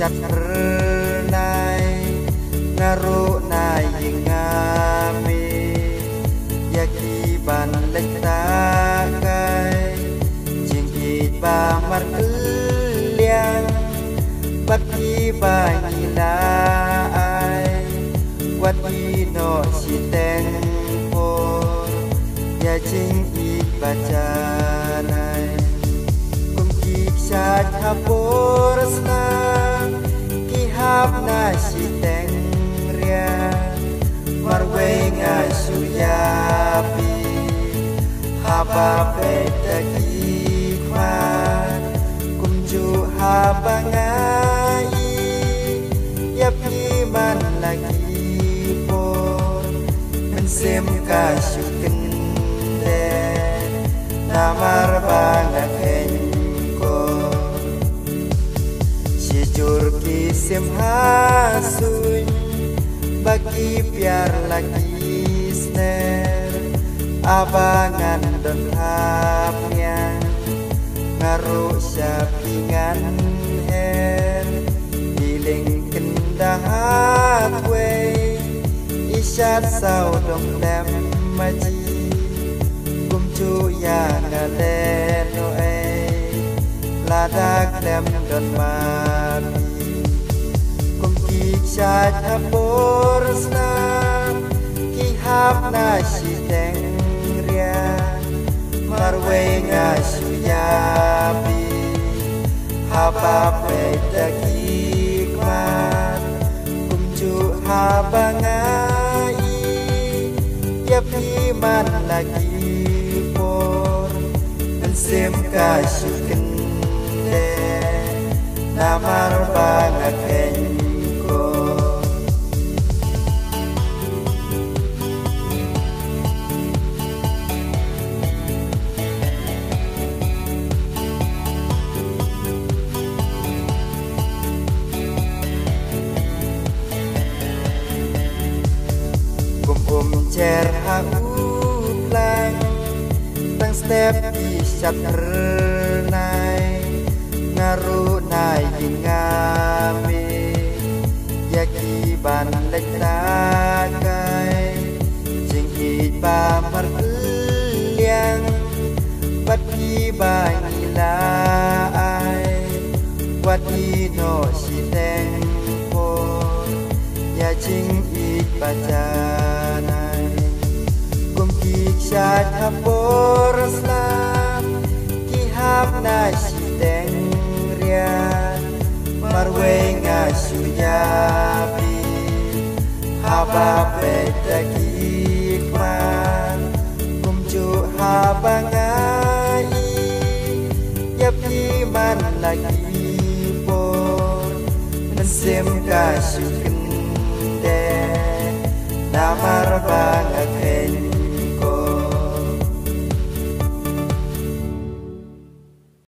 pernai ngaru nai ngami yaki ban lektakai jingkit ba marliang baki ba ngilai wati no siteng po ya jingkit bacanai kumkik syat hapor senang kihap na siteng ria marwenga suyapi haba petaki kman kumju haba ngai yapi man lagi por mensem kasuken le namar bangaken ko sijur kisim hasuny bagi biar lagi sner abangan dan hapnya ngaruh syapingan her diling kendahat we isyat sau dong lem maji kumcu ya ngalen noe ladak lem don mapi syat hapor senang kihap nasi tengria marwenga suyapi haba petaki kman kumju haba ngai yapi man lagi por ensem kasuken le namar bangaken cer hautlang tang step isyat renai ngaru nai ngame yaki ban lektakai jingkit ba marliang bati ba ngilai wati no siteng po ya jingkit bacana syat hapor senang kihap nasi tengria marwenga suyapi haba petaki kman kumju haba ngai yapi man lagi por mensem kasuken de namar bangaken